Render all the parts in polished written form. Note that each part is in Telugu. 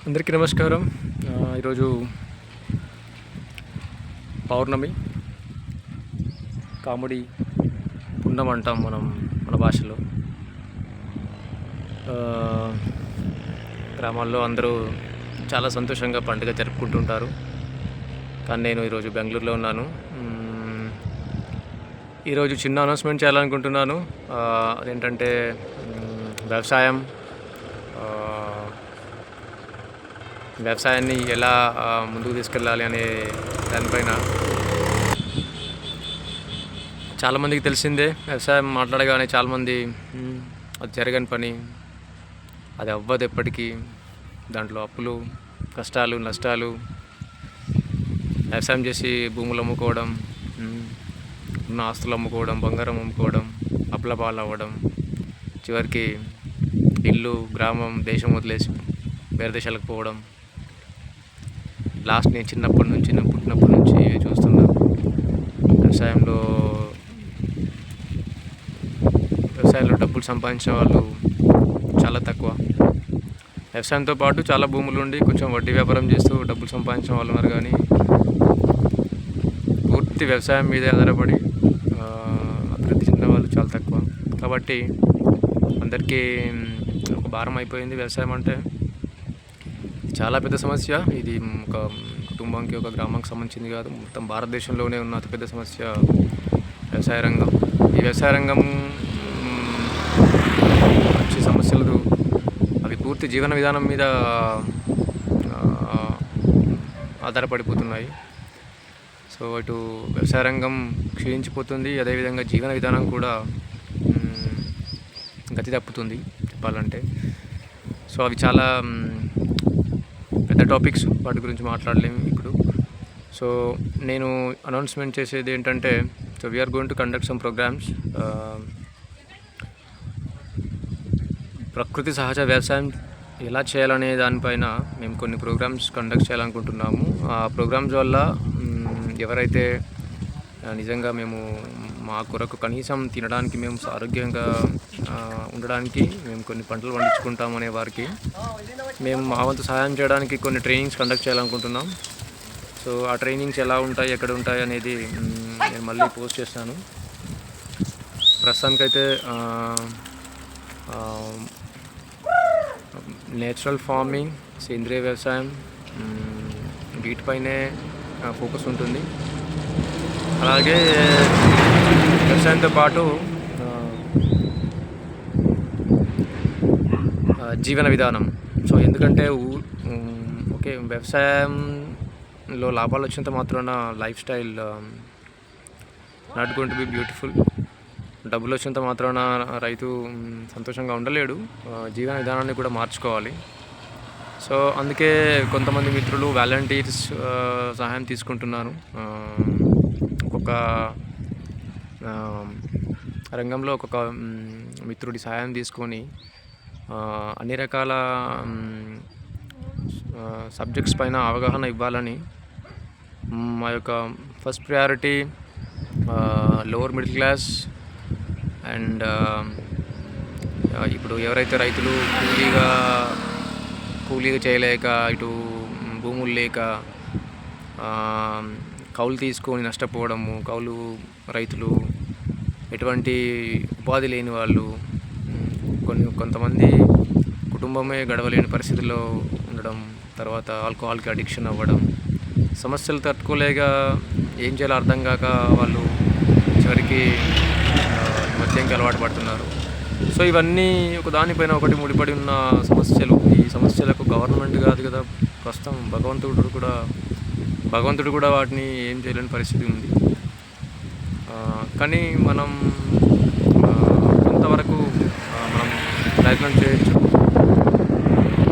అందరికీ నమస్కారం. ఈరోజు పౌర్ణమి, కాముడి పున్నం అంటాం మన భాషలో. గ్రామాల్లో అందరూ చాలా సంతోషంగా పండుగ జరుపుకుంటుంటారు. కానీ నేను ఈరోజు బెంగళూరులో ఉన్నాను. ఈరోజు చిన్న అనౌన్స్మెంట్ చేయాలనుకుంటున్నాను. అదేంటంటే వ్యవసాయాన్ని ఎలా ముందుకు తీసుకెళ్ళాలి అనే దానిపైన చాలామందికి తెలిసిందే. వ్యవసాయం మాట్లాడగానే చాలామంది అది జరగని పని, అది అవ్వదు ఎప్పటికీ, దాంట్లో అప్పులు, కష్టాలు, నష్టాలు, వ్యవసాయం చేసి భూములు అమ్ముకోవడం, ఉన్న ఆస్తులు అమ్ముకోవడం, బంగారం అమ్ముకోవడం, అప్పుల పాలు అవ్వడం, చివరికి ఇల్లు, గ్రామం, దేశం వదిలేసి వేరే దేశాలకు పోవడం. లాస్ట్ నేను పుట్టినప్పటి నుంచి చూస్తున్నాను. వ్యవసాయంలో డబ్బులు సంపాదించిన వాళ్ళు చాలా తక్కువ. వ్యవసాయంతో పాటు చాలా భూములు ఉండి కొంచెం వడ్డీ వ్యాపారం చేస్తూ డబ్బులు సంపాదించిన వాళ్ళు ఉన్నారు. కానీ పూర్తి వ్యవసాయం మీదే ఆధారపడి అభివృద్ధి చెందిన వాళ్ళు చాలా తక్కువ. కాబట్టి అందరికీ ఒక భారం అయిపోయింది వ్యవసాయం అంటే. చాలా పెద్ద సమస్య ఇది. ఒక కుటుంబానికి, ఒక గ్రామానికి సంబంధించింది కాదు, మొత్తం భారతదేశంలోనే ఉన్న అతిపెద్ద సమస్య వ్యవసాయ రంగం. ఈ వ్యవసాయ రంగం వచ్చే సమస్యలు అవి పూర్తి జీవన విధానం మీద ఆధారపడిపోతున్నాయి. సో ఇటు వ్యవసాయ రంగం క్షీణించిపోతుంది, అదేవిధంగా జీవన విధానం కూడా గతి తప్పుతుంది చెప్పాలంటే. సో అవి చాలా పెద్ద టాపిక్స్, వాటి గురించి మాట్లాడలేము ఇప్పుడు. సో నేను అనౌన్స్మెంట్ చేసేది ఏంటంటే, so we are going to conduct some programmes. ప్రకృతి సహజ వ్యవసాయం ఎలా చేయాలనే దానిపైన మేము కొన్ని ప్రోగ్రామ్స్ కండక్ట్ చేయాలనుకుంటున్నాము. ఆ ప్రోగ్రామ్స్ వల్ల ఎవరైతే నిజంగా మేము మా కొరకు కనీసం తినడానికి, మేము ఆరోగ్యంగా ఉండడానికి మేము కొన్ని పంటలు పండించుకుంటామనే వారికి మేము మా వంతు సహాయం చేయడానికి కొన్ని ట్రైనింగ్స్ కండక్ట్ చేయాలనుకుంటున్నాం. సో ఆ ట్రైనింగ్స్ ఎలా ఉంటాయి, ఎక్కడ ఉంటాయి అనేది నేను మళ్ళీ పోస్ట్ చేస్తాను. ప్రస్తుతానికైతే నేచురల్ ఫార్మింగ్, సేంద్రీయ వ్యవసాయం, వీటిపైనే ఫోకస్ ఉంటుంది. అలాగే వ్యవసాయంతో పాటు జీవన విధానం. సో ఎందుకంటే ఓకే, వ్యవసాయంలో లాభాలు వచ్చినంత మాత్రాన life style not going to be beautiful. డబ్బులు వచ్చినంత మాత్రాన రైతు సంతోషంగా ఉండలేడు. జీవన విధానాన్ని కూడా మార్చుకోవాలి. సో అందుకే కొంతమంది మిత్రులు వాలంటీర్స్ సహాయం తీసుకుంటున్నారు. ఒక్కొక్క రంగంలో ఒక్కొక్క మిత్రుడి సహాయం తీసుకొని అన్ని రకాల సబ్జెక్ట్స్ పైన అవగాహన ఇవ్వాలని మా యొక్క first priority lower middle class and ఇప్పుడు ఎవరైతే రైతులు కూలీగా చేయలేక, ఇటు భూములు లేక కౌలు తీసుకొని నష్టపోవడము, కౌలు రైతులు, ఎటువంటి ఉపాధి లేని వాళ్ళు, కొంతమంది కుటుంబమే గడవలేని పరిస్థితుల్లో ఉండడం, తర్వాత ఆల్కహాల్కి అడిక్షన్ అవ్వడం, సమస్యలు తట్టుకోలేక ఏం చేయాలో అర్థం కాక వాళ్ళు చివరికి మద్యంకి అలవాటు పడుతున్నారు. సో ఇవన్నీ ఒక దానిపైన ఒకటి ముడిపడి ఉన్న సమస్యలు. ఈ సమస్యలకు గవర్నమెంట్ కాదు కదా, ప్రస్తుతం భగవంతుడు కూడా వాటిని ఏం చేయలేని పరిస్థితి ఉంది. కానీ మనం కొంతవరకు మనం ప్రయత్నం చేయొచ్చు.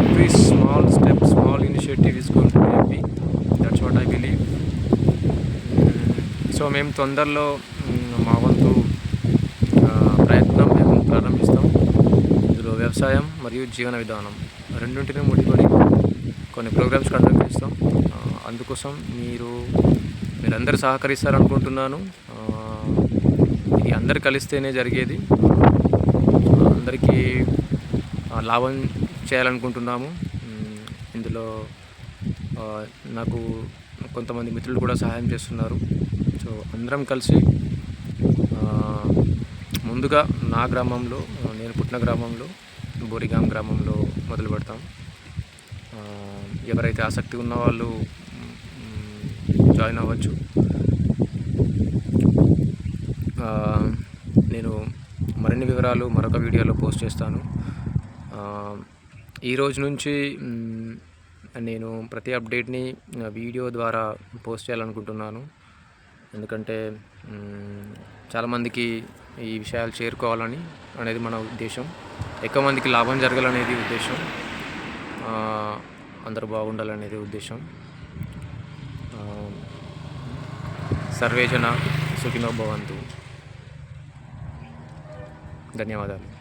Every small step, small initiative is going to be big. That's what I believe. So మేము తొందరలో మా వంతు ప్రయత్నం మేము ప్రారంభిస్తాం. ఇందులో వ్యవసాయం మరియు జీవన విధానం రెండింటినీ ముడిపడి కొన్ని ప్రోగ్రామ్స్ కండక్ట్ చేస్తాం. అందుకోసం మీరందరూ సహకరిస్తారనుకుంటున్నాను. ఇది అందరు కలిస్తేనే జరిగేది. అందరికీ లాభం చేయాలనుకుంటున్నాము. ఇందులో నాకు కొంతమంది మిత్రులు కూడా సహాయం చేస్తున్నారు. సో అందరం కలిసి ముందుగా నా గ్రామంలో, నేను పుట్టిన గ్రామంలో, బోరిగాం గ్రామంలో మొదలు పెడతాం. ఎవరైతే ఆసక్తి ఉన్న వాళ్ళు జాయిన్ అవ్వచ్చు. నేను మరిన్ని వివరాలు మరొక వీడియోలో పోస్ట్ చేస్తాను. ఈరోజు నుంచి నేను ప్రతి అప్డేట్ని వీడియో ద్వారా పోస్ట్ చేయాలనుకుంటున్నాను. ఎందుకంటే చాలామందికి ఈ విషయాలు చేరుకోవాలని అనేది మన ఉద్దేశం. ఎక్కువ మందికి లాభం జరగాలనేది ఉద్దేశం. అందరూ బాగుండాలనేది ఉద్దేశం. సర్వే జన సుఖినో భవంతు. ధన్యవాదాలు.